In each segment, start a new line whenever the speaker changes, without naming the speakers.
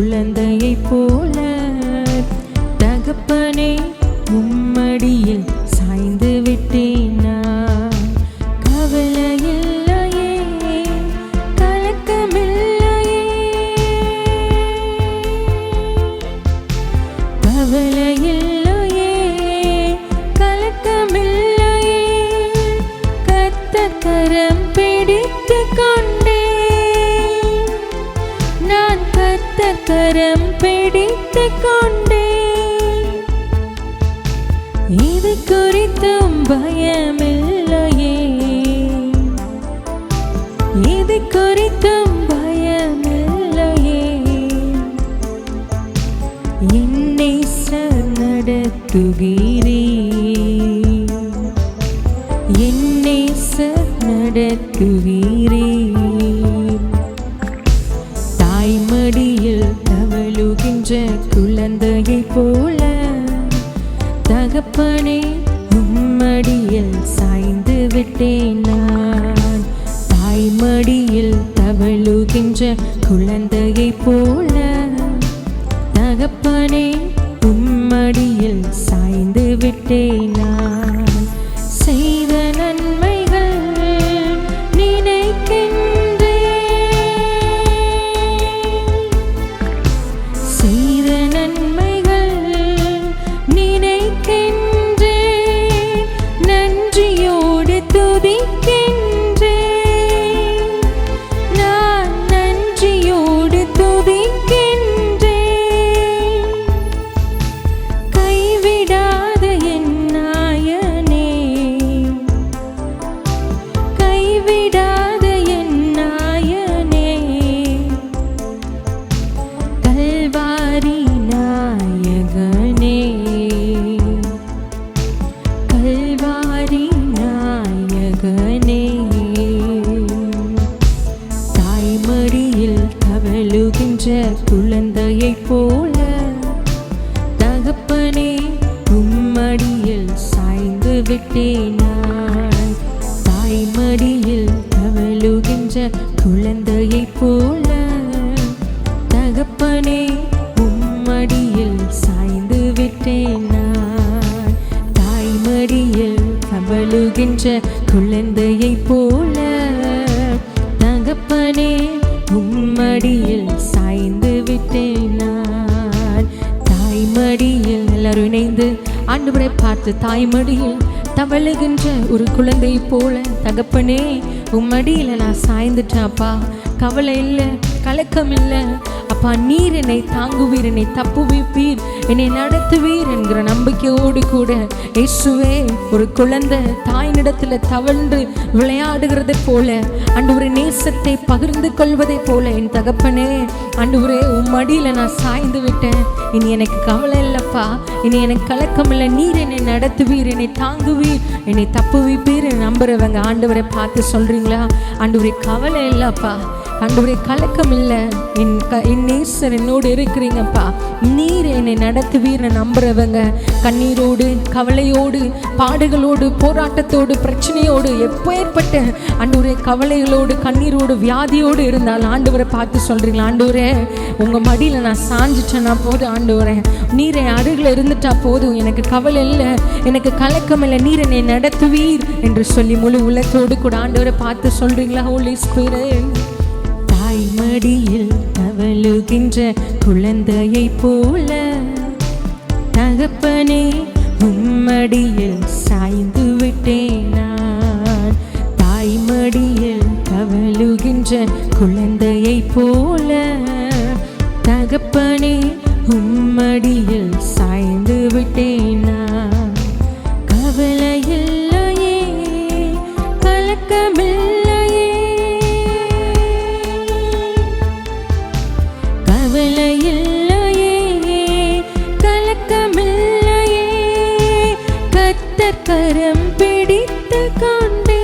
குழந்தையை போல தகப்பனே உம்மடியில் சாய்ந்து விட்டேன் நான். கவலையில்லையே கலக்கமில்லையே, கவலையில்லையே கலக்கமில்லையே, கர்த்தர் கரம் பிடித்து கொண்டே நான், கர்த்தர் கரம் பிடித்து கொண்டே. இது குறித்தும் பயமில்லையே, இது குறித்தும் பயமில்லையே, என்னை நடத்துகிறீர், என்னை நடத்துகிறீர். தாய்மடியில் தவழுகின்ற குழந்தையை போல தகப்பனே உம்மடியில் சாய்ந்து விட்டேன் நான். தாய்மடியில் தவழுகின்ற குழந்தையை போல தகப்பனே உம்மடியில் சாய்ந்து விட்டேன் நான். செய்த நன்மைகள் நினைக்கின்றேன், செய்த நன்மைகள் நினைக்கின்றேன், நன்றியோடு துதிக்கின்றேன், நான் நன்றியோடு துதிக்கின்றேன். கைவிடாத என் நாயனே, கைவிடாத என் நாயனே, கல்வாரி நாயகனே, கல்வாரி நாயகனே. தாய்மடியில் தவழுகின்ற குழந்தையை போல தகப்பனே உம்மடியில் சாய்ந்து விட்டேன் நான். தாய்மடியில் தவழுகின்ற குழந்தையை போல தகப்பனே உம்மடியில் சாய்ந்து விட்டேன் நான். தாய்மடியில் தவழுகின்ற குழந்தையை போல தகப்பனே உம்மடியில் சாய்ந்து விட்டேன் நான். தாய்மடியில் எல்லாரும் இணைந்து ஆண்டவரை பார்த்து, தாய்மடியில் தவழுகின்ற ஒரு குழந்தை போல தகப்பனே உம்மடியில் நான் சாய்ந்துட்டேன்ப்பா. கவலை இல்லை, கலக்கம் இல்லை அப்பா. நீர் என்னை தாங்குவீர், என்னை தப்புவிப்பீர், என்னை நடத்துவீர் என்கிற நம்பிக்கையோடு கூட இயேசுவே ஒரு குழந்தை தாயினிடத்தில் தவழ்ந்து விளையாடுகிறதை போல ஆண்டவரே நேசத்தை பகிர்ந்து கொள்வதை போல என் தகப்பனே ஆண்டவரே உம்மடியில் நான் சாய்ந்து விட்டேன். இனி எனக்கு கவலை இல்லைப்பா, இனி எனக்கு கலக்கம் இல்லை. நீர் என்னை நடத்துவீர், என்னை தாங்குவீர், என்னை தப்புவிப்பீர் நம்புறவங்க ஆண்டவரை பார்த்து சொல்றீங்களா? ஆண்டவரே கவலை இல்லைப்பா, ஆண்டவரே கலக்கம் இல்லை, என் நேசர் என்னோடு இருக்கிறீங்கப்பா. நீர் என்னை நடத்துவீர் நம்புறவங்க கண்ணீரோடு கவலையோடு பாடுகளோடு போராட்டத்தோடு பிரச்சனையோடு எப்பேற்பட்ட ஆண்டவரே கவலைகளோடு கண்ணீரோடு வியாதியோடு இருந்தால் ஆண்டவரை பார்த்து சொல்றீங்களா? ஆண்டவரே உங்க மடியில் நான் சாஞ்சிட்டேன்னா போதும், ஆண்டவரே நீரை அருகில் இருந்துட்டா போதும், எனக்கு கவலை இல்லை, எனக்கு கலக்கம் இல்லை, நீர் என்னை நடத்துவீர் என்று சொல்லி முழு உள்ளத்தோடு கூட ஆண்டவரை பார்த்து சொல்றீங்களா? ஹோலி ஸ்பிரிட். தாய்மடியில் தவழுகின்ற குழந்தையை போல தகப்பனே உம்மடியில் சாய்ந்து விட்டேன் நான். தாய்மடியில் தவழுகின்ற குழந்தையை போல தகப்பனே உம்மடியில் சாய்ந்து விட்டேன் நான். கவலையில்லையே கலக்கமில்லையே, கவலையில்லையே கலக்கமில்லையே, கர்த்தர் கரம் பிடித்து கொண்டே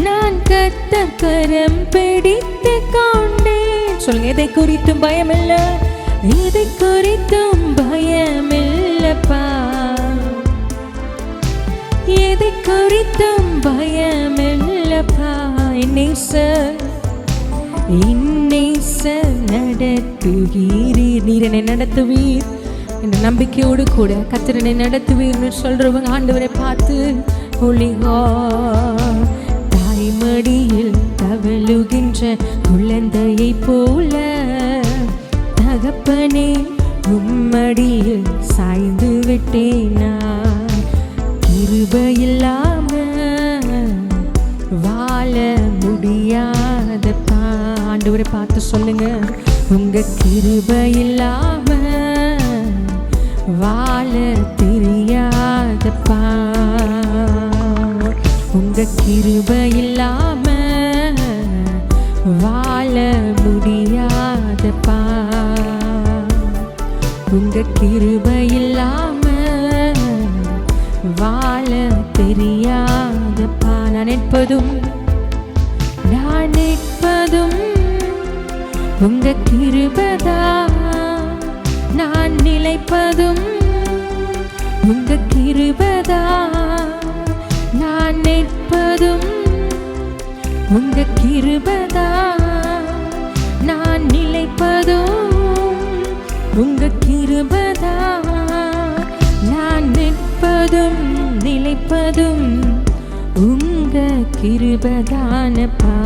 நான், கர்த்தர் கரம் பிடித்து கொண்டே. சொல்லுங்க, எதை குறித்தும் பயமில்லை, எதை குறித்தும் பயமில்லப்பா, எதை குறித்தும் பயமில்லப்பா. என்னை நேசர் நடத்துவீர். நீர் என்னை நடத்துவீர் என்ற நம்பிக்கையோடு கூட கர்த்தர் என்னை நடத்துவீர்னு சொல்றவங்க ஆண்டவரை பார்த்து ஒளிகா தாய்மடியில் தவழுகின்ற குழந்தையை போல தகப்பனே உம்மடியில் சாய்ந்து விட்டேனா. கிருபையில்லாம வாழ முடியாதப்பா. ஆண்டவரை பார்த்து சொல்லுங்க, உங்க கிருபையில்லாம வாழ தெரியாதப்பா. உங்க கிருபையில்லாம வாழ முடியாதப்பா. உங்க கிருபையில்லாம வாழ தெரியாதப்பா. நான் நிற்பதும் உங்க கிருபைதா. நான் நிலைப்பதும் உங்க கிருபைதா. நான் நிற்பதும் உங்க கிருபைதா. நான் நிலைப்பதும் உங்க கிருபைதா. நான் நிற்பதும் நிலைப்பதும் உங்க கிருபைதானப்பா.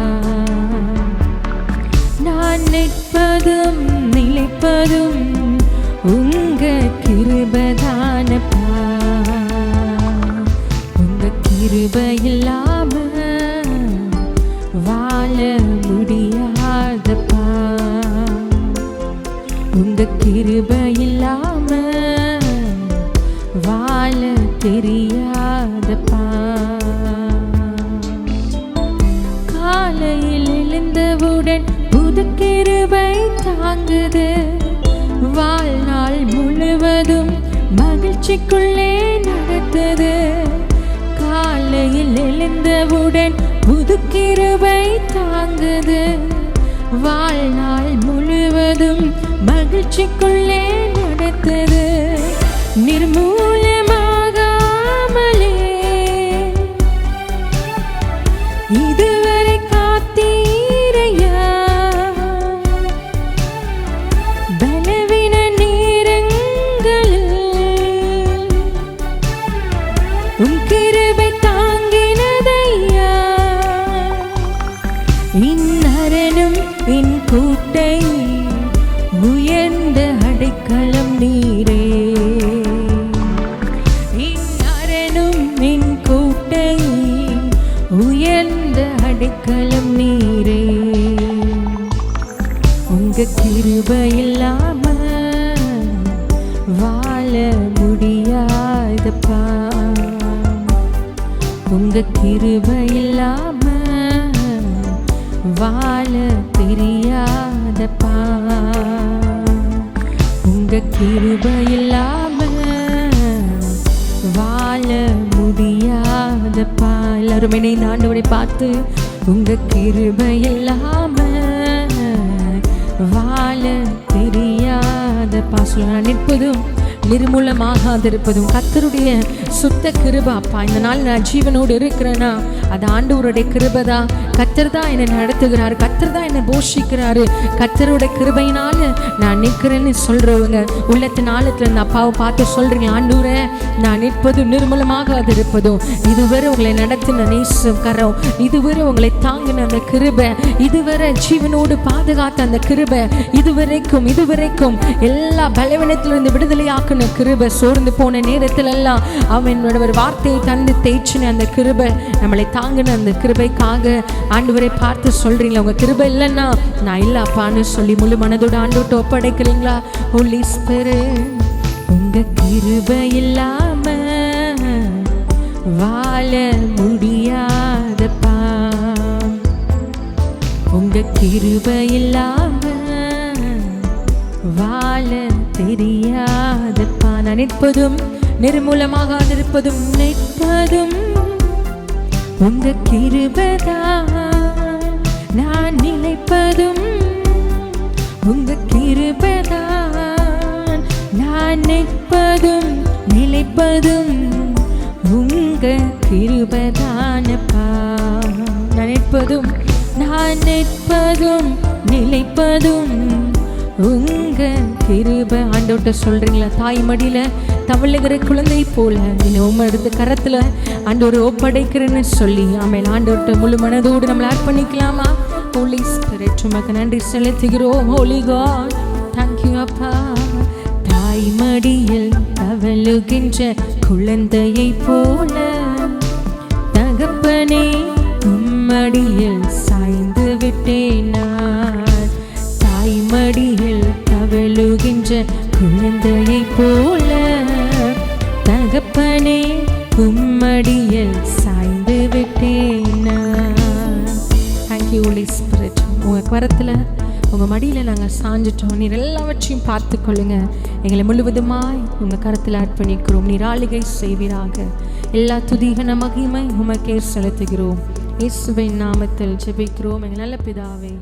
நான் நிற்பதும் நிலைப்பதும் உங்க கிருபைதானப்பா. உங்க கிருபையில்லாம வாழ முடியாதப்பா. உங்க கிருபையில்லாம வாழ தெரியாதப்பா. காலையில் எழுந்தவுடன் புது கிருபை தாங்குது. வாழ்நாள் முழுவதும் மகிழ்ச்சிக்குள்ளே நடத்துது. காலையில் எழுந்தவுடன் புது கிருபை தாங்குது. வாழ்நாள் முழுவதும் மகிழ்ச்சிக்குள்ளே நடத்துது. நிர்மூலமாகாமலே இதுவரை காத்தீரையா. பலவீன நேரங்களில் உன் கிருபை தாங்கினதையா. இந்நரனும் என் கூட்டை உயர்ந்த அடைக்கலம் நீரே. இந்நரனும் என் கூட்டை உயர்ந்த அடைக்கலம் நீரே. உங்க கிருபையில்லாம வாழ முடியாதப்பா. உங்க கிருபையில்லாம வாழ தெரியாதப்பா. உங்க கிருபையில்லாம வாழ முடியாதப்பா. எல்லாரும் இணைந்து ஆண்டவரை பார்த்து உங்க கிருபையில்லாம வாழ தெரியாதப்பா சொல்ல. நான் நிற்பதும் நிர்மூலமாகாதிருப்பதும் கர்த்தருடைய சுத்த கிருபை அப்பா. இந்த நாள் நான் ஜீவனோடு இருக்கிறேன்னா அது ஆண்டவருடைய கிருபை. கர்த்தர் தான் என்னை நடத்துகிறாரு. கர்த்தர் தான் என்னை போஷிக்கிறாரு. கர்த்தருடைய கிருபையினால நான் நிற்கிறேன்னு சொல்றவங்க உள்ளத்தின் ஆழத்துல இந்த அப்பாவை பார்த்து சொல்றீங்க, ஆண்டவரே நான் நிற்பதும் நிர்மூலமாகாதிருப்பதும் இதுவரை உங்களை நடத்தின நேசம் கரம், இதுவரை உங்களை தாங்கின அந்த கிருபை, இதுவரை ஜீவனோடு பாதுகாத்த அந்த கிருபை, இதுவரைக்கும் எல்லா பலவீனத்திலிருந்து விடுதலையாக்க கிருபை, சோர்ந்து போன நேரத்தில் எல்லாம் அவனோட ஒரு வார்த்தையை தந்து தேய்ச்சின அந்த கிருபை, நம்மளை தாங்கின அந்த கிருபைக்காக ஆண்டவரை பார்த்து சொல்றீங்களா, உங்க கிருபை இல்லைன்னா நான் இல்லப்பான்னு சொல்லி முழு மனதோட ஆண்டவர்கிட்ட ஒப்படைக்கிறீங்களா? ஹோலி ஸ்பிரிட், உங்க கிருபை இல்லாம வாழ முடியாதப்பா. உங்க கிருபை இல்லாம வாழ தெரியாதப்பா. நான் நிற்பதும் நிர்மூலமாகாதிருப்பதும் நிற்பதும் உங்க கிருபைதான். நான் நிலைப்பதும் உங்க கிருபைதான். நான் நிற்பதும் நிலைப்பதும் உங்க கிருபைதானப்பா. நான் நிற்பதும் நிலைப்பதும் ஆண்டவர்கிட்ட சொல்கிறீங்களா? தாய் மடியில் தவழுகிற குழந்தை போல என்னை உம்மடுத்த கரத்தில் ஆண்டவர் ஒப்படைக்கிறேன்னு சொல்லி ஆமென். ஆண்டவர்கிட்ட முழு மனதோடு நம்மளை அர்ப்பணிக்கலாமா? ஹோலி ஸ்பிரிட் உமக்கு நன்றி செலுத்துகிறோம். ஹோலி காட், தேங்க்யூ அப்பா. தாய் மடியில் தவழுகின்ற குழந்தையை போல தகப்பனே உம்மடியில் சாய்ந்து விட்டேன் நான். தாய் மடியில் தவழுகின்ற குழந்தையை போல தகப்பனே உம்மடியில் சாய்ந்து விட்டேன் நான். Thank you Holy Spirit. உங்கள் கரத்தில் உங்கள் மடியில் நாங்கள் சாஞ்சிட்டோம். நீர் எல்லாவற்றையும் பார்த்து கொள்ளுங்க. எங்களை முழுவதுமாய் உங்கள் கரத்தில் அர்ப்பணிக்கிறோம். நீர் ஆளுகை செய்வீராக. எல்லா துதிகன மகிமை உமக்கே செலுத்துகிறோம். இயேசுவின் நாமத்தில் ஜெபிக்கிறோம் எங்கள் நல்ல பிதாவே.